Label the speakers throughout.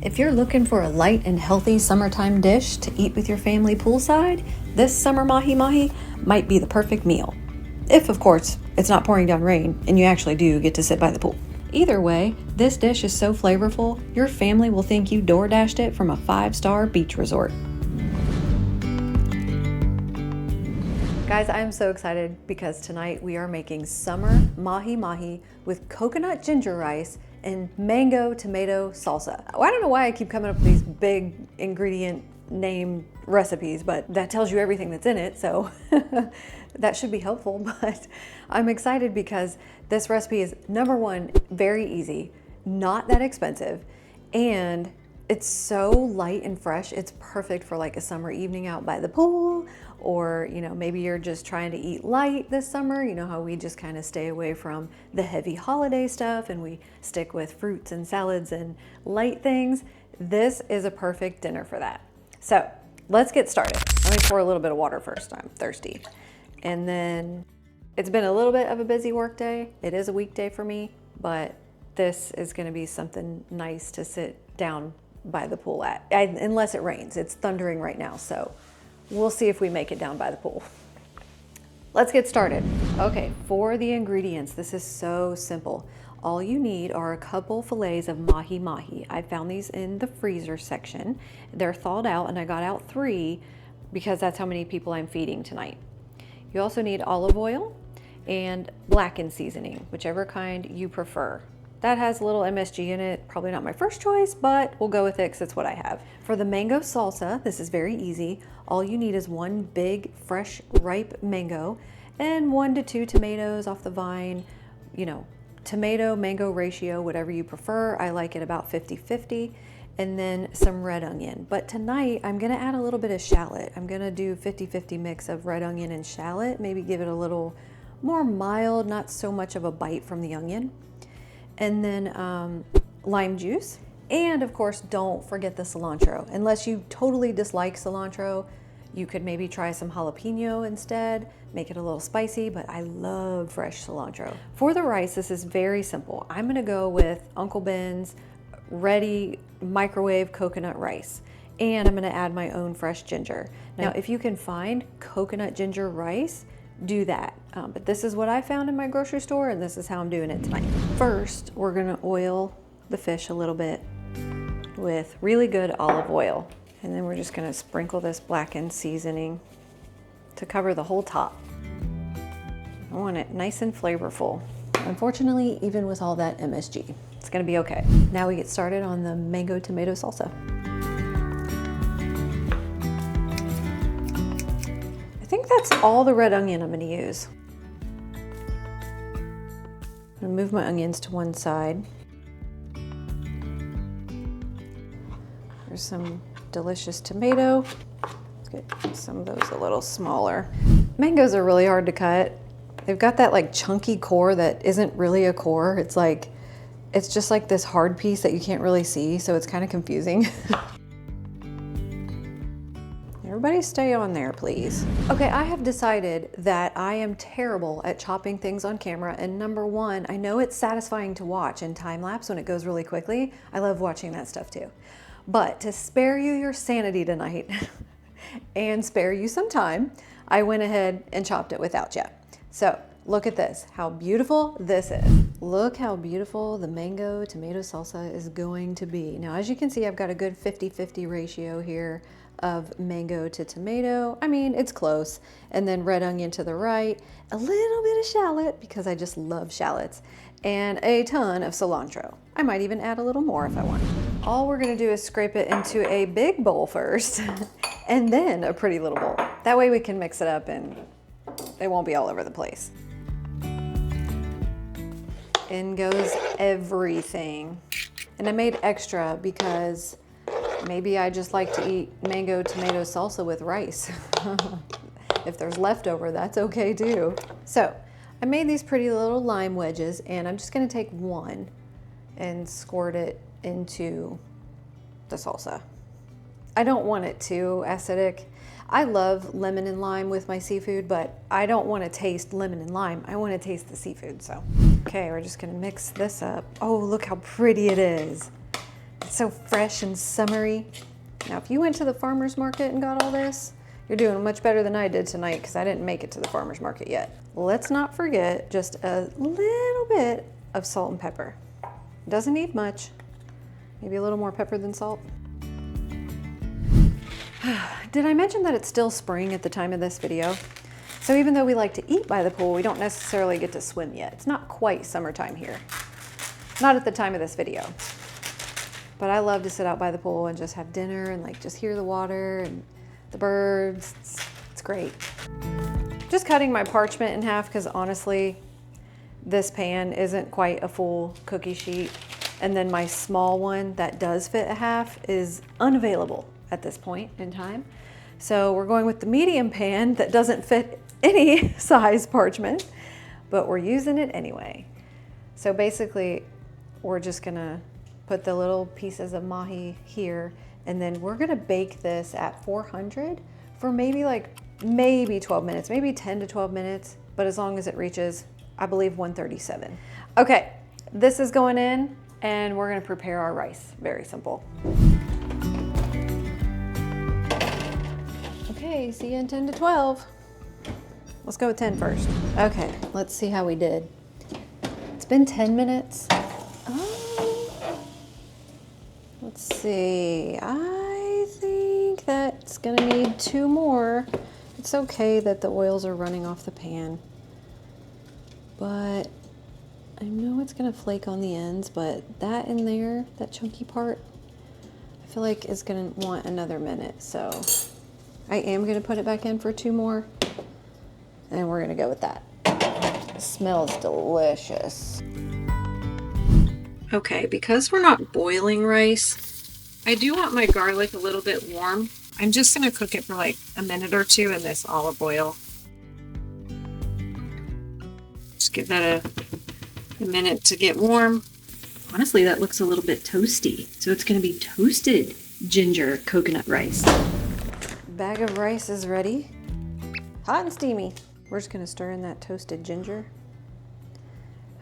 Speaker 1: If you're looking for a light and healthy summertime dish to eat with your family poolside, this Summer Mahi Mahi might be the perfect meal. If, of course, it's not pouring down rain and you actually do get to sit by the pool. Either way, this dish is so flavorful, your family will think you DoorDashed it from a 5-star beach resort. Guys, I'm so excited because tonight we are making Summer Mahi Mahi with coconut ginger rice and mango tomato salsa. Well, I don't know why I keep coming up with these big ingredient name recipes, but that tells you everything that's in it, so that should be helpful. But I'm excited because this recipe is, number one, very easy, not that expensive, and it's so light and fresh. It's perfect for like a summer evening out by the pool, or maybe you're just trying to eat light this summer. You know how we just kind of stay away from the heavy holiday stuff and we stick with fruits and salads and light things. This is a perfect dinner for that. So let's get started. Let me pour a little bit of water first. I'm thirsty. And then it's been a little bit of a busy work day. It is a weekday for me, but this is going to be something nice to sit down by the pool at, unless it rains. It's thundering right now, so we'll see if we make it down by the pool. Let's get started. Okay, for the ingredients, this is so simple. All you need are a couple fillets of mahi mahi. I found these in the freezer section. They're thawed out, and I got out 3 because that's how many people I'm feeding tonight. You also need olive oil and blackened seasoning, whichever kind you prefer. That has a little MSG in it, probably not my first choice, but we'll go with it because it's what I have. For the mango salsa, this is very easy. All you need is 1 big, fresh, ripe mango and 1 to 2 tomatoes off the vine. Tomato mango ratio, whatever you prefer. I like it about 50-50, and then some red onion. But tonight I'm gonna add a little bit of shallot. I'm gonna do 50-50 mix of red onion and shallot, maybe give it a little more mild, not so much of a bite from the onion. And then lime juice. And of course, don't forget the cilantro. Unless you totally dislike cilantro, you could maybe try some jalapeno instead, make it a little spicy, but I love fresh cilantro. For the rice, this is very simple. I'm gonna go with Uncle Ben's ready microwave coconut rice, and I'm gonna add my own fresh ginger. Now, if you can find coconut ginger rice, do that. But this is what I found in my grocery store, and this is how I'm doing it tonight. First, we're gonna oil the fish a little bit with really good olive oil. And then we're just gonna sprinkle this blackened seasoning to cover the whole top. I want it nice and flavorful. Unfortunately, even with all that MSG, it's gonna be okay. Now we get started on the mango tomato salsa. I think that's all the red onion I'm gonna use. I'm gonna move my onions to one side. There's some delicious tomato. Let's get some of those a little smaller. Mangoes are really hard to cut. They've got that like chunky core that isn't really a core. It's just like this hard piece that you can't really see, so it's kind of confusing. Everybody stay on there, please. Okay, I have decided that I am terrible at chopping things on camera, and number one, I know it's satisfying to watch in time lapse when it goes really quickly. I love watching that stuff too. But to spare you your sanity tonight and spare you some time, I went ahead and chopped it without you. So look at this, how beautiful this is. Look how beautiful the mango tomato salsa is going to be. Now, as you can see, I've got a good 50-50 ratio here of mango to tomato. I mean, it's close. And then red onion to the right, a little bit of shallot because I just love shallots, and a ton of cilantro. I might even add a little more if I want. All we're gonna do is scrape it into a big bowl first and then a pretty little bowl. That way we can mix it up and it won't be all over the place. In goes everything. And I made extra because maybe I just like to eat mango tomato salsa with rice. If there's leftover, that's okay too. So I made these pretty little lime wedges, and I'm just gonna take one and squirt it into the salsa. I don't want it too acidic. I love lemon and lime with my seafood, but I don't want to taste lemon and lime. I want to taste the seafood, so. Okay, we're just gonna mix this up. Oh, look how pretty it is. So fresh and summery. Now, if you went to the farmer's market and got all this, you're doing much better than I did tonight because I didn't make it to the farmer's market yet. Let's not forget just a little bit of salt and pepper. Doesn't need much. Maybe a little more pepper than salt. Did I mention that it's still spring at the time of this video? So even though we like to eat by the pool, we don't necessarily get to swim yet. It's not quite summertime here. Not at the time of this video. But I love to sit out by the pool and just have dinner and like just hear the water and the birds. It's great. Just cutting my parchment in half because honestly, this pan isn't quite a full cookie sheet. And then my small one that does fit a half is unavailable at this point in time. So we're going with the medium pan that doesn't fit any size parchment, but we're using it anyway. So basically, we're just gonna put the little pieces of mahi here, and then we're gonna bake this at 400 for maybe 12 minutes, maybe 10 to 12 minutes, but as long as it reaches, I believe 137. Okay, this is going in, and we're gonna prepare our rice. Very simple. Okay, see you in 10 to 12. Let's go with 10 first. Okay, let's see how we did. It's been 10 minutes. Let's see, I think that's gonna need 2 more. It's okay that the oils are running off the pan, but I know it's gonna flake on the ends, but that in there, that chunky part, I feel like is gonna want another minute. So I am gonna put it back in for 2 more, and we're gonna go with that. It smells delicious. Okay, because we're not boiling rice, I do want my garlic a little bit warm. I'm just gonna cook it for like a minute or 2 in this olive oil. Just give that a minute to get warm. Honestly, that looks a little bit toasty. So it's gonna be toasted ginger coconut rice. Bag of rice is ready. Hot and steamy. We're just gonna stir in that toasted ginger.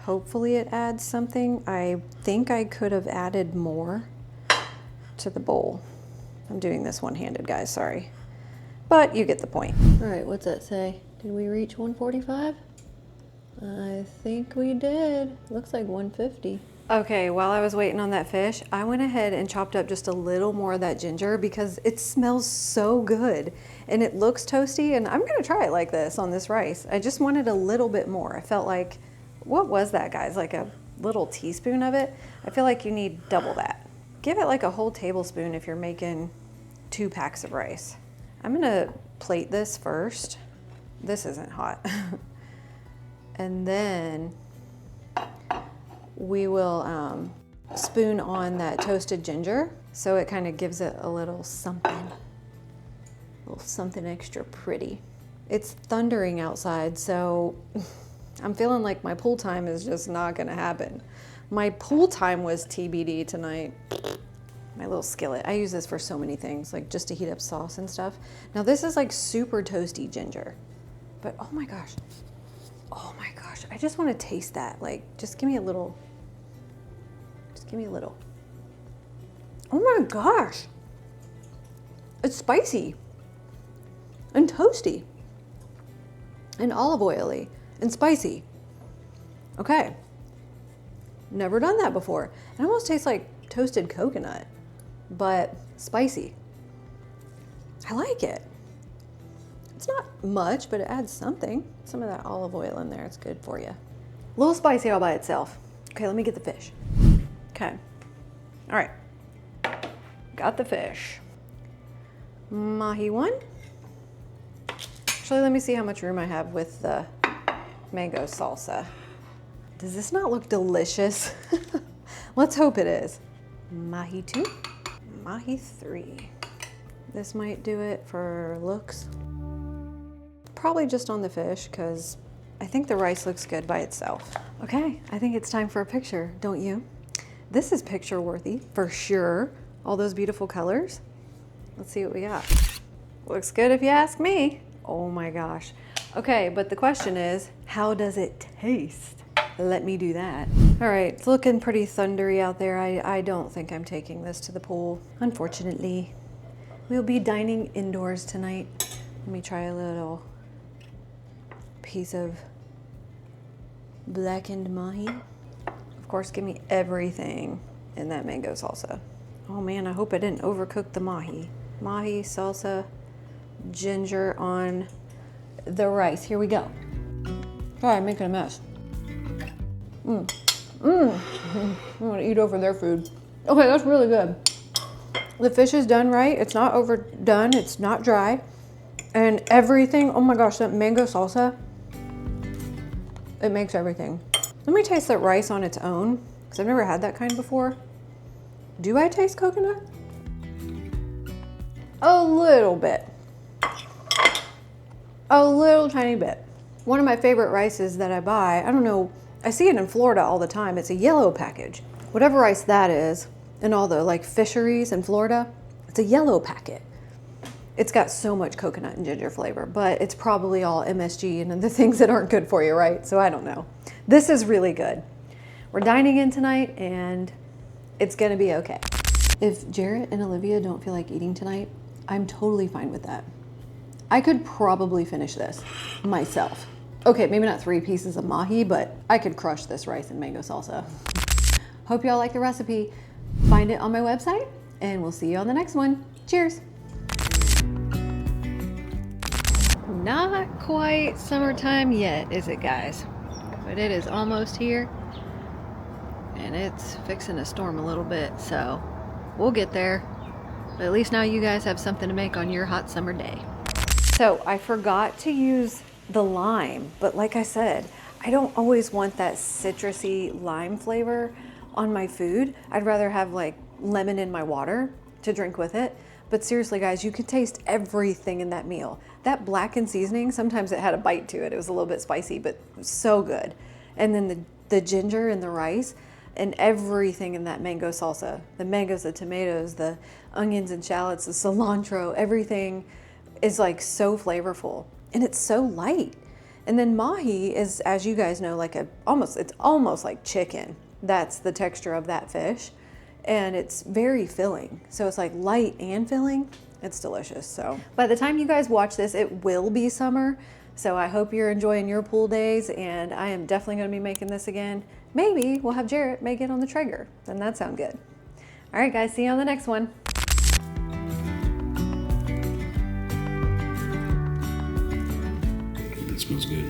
Speaker 1: Hopefully it adds something. I think I could have added more to the bowl. I'm doing this one-handed, guys, sorry. But you get the point. All right, what's that say? Did we reach 145? I think we did. Looks like 150. Okay, while I was waiting on that fish, I went ahead and chopped up just a little more of that ginger because it smells so good and it looks toasty, and I'm gonna try it like this on this rice. I just wanted a little bit more. I felt like, what was that, guys? Like a little teaspoon of it? I feel like you need double that. Give it like a whole tablespoon if you're making 2 packs of rice. I'm gonna plate this first. This isn't hot. And then we will spoon on that toasted ginger so it kind of gives it a little something extra pretty. It's thundering outside, so I'm feeling like my pool time is just not gonna happen. My pool time was TBD tonight. My little skillet. I use this for so many things, like just to heat up sauce and stuff. Now this is like super toasty ginger, but oh my gosh, I just want to taste that. Like, just give me a little. Oh my gosh, it's spicy and toasty and olive oily and spicy. Okay, never done that before. It almost tastes like toasted coconut, but spicy. I like it. It's not much, but it adds something. Some of that olive oil in there, it's good for you. A little spicy all by itself. Okay, let me get the fish. Okay, all right. Got the fish. Mahi 1. Actually, let me see how much room I have with the mango salsa. Does this not look delicious? Let's hope it is. Mahi 2, Mahi 3. This might do it for looks. Probably just on the fish because I think the rice looks good by itself. Okay, I think it's time for a picture, don't you? This is picture worthy for sure. All those beautiful colors. Let's see what we got. Looks good if you ask me. Oh my gosh. Okay, but the question is, how does it taste? let me do that. All right, it's looking pretty thundery out there. I don't think I'm taking this to the pool, unfortunately. We'll be dining indoors tonight. Let me try a little piece of blackened mahi. Of course, give me everything in that mango salsa. Oh man, I hope I didn't overcook the mahi. Mahi, salsa, ginger on the rice. Here we go. Oh, I'm making a mess. I'm gonna eat over their food. Okay, that's really good. The fish is done right. It's not overdone. It's not dry. And everything, oh my gosh, that mango salsa, it makes everything. Let me taste that rice on its own, because I've never had that kind before. Do I taste coconut? A little bit. A little tiny bit. One of my favorite rices that I buy, I don't know, I see it in Florida all the time. It's a yellow package. Whatever rice that is, in all the like fisheries in Florida, it's a yellow packet. It's got so much coconut and ginger flavor, but it's probably all MSG and the things that aren't good for you, right? So I don't know. This is really good. We're dining in tonight and it's gonna be okay. If Jarrett and Olivia don't feel like eating tonight, I'm totally fine with that. I could probably finish this myself. Okay, maybe not 3 pieces of mahi, but I could crush this rice and mango salsa. Hope y'all like the recipe. Find it on my website and we'll see you on the next one. Cheers. Not quite summertime yet, is it, guys? But it is almost here and it's fixing to storm a little bit, so we'll get there. But at least now you guys have something to make on your hot summer day. So I forgot to use the lime, but like I said, I don't always want that citrusy lime flavor on my food. I'd rather have like lemon in my water to drink with it. But seriously guys, you could taste everything in that meal. That blackened seasoning, sometimes it had a bite to it. It was a little bit spicy, but so good. And then the ginger and the rice and everything in that mango salsa. The mangoes, the tomatoes, the onions and shallots, the cilantro, everything is like so flavorful and it's so light. And then mahi is, as you guys know, like it's almost like chicken. That's the texture of that fish. And it's very filling. So it's like light and filling. It's delicious. So by the time you guys watch this, it will be summer. So I hope you're enjoying your pool days and I am definitely gonna be making this again. Maybe we'll have Jarrett make it on the Traeger. Then that sounds good. All right guys, see you on the next one.
Speaker 2: It smells good.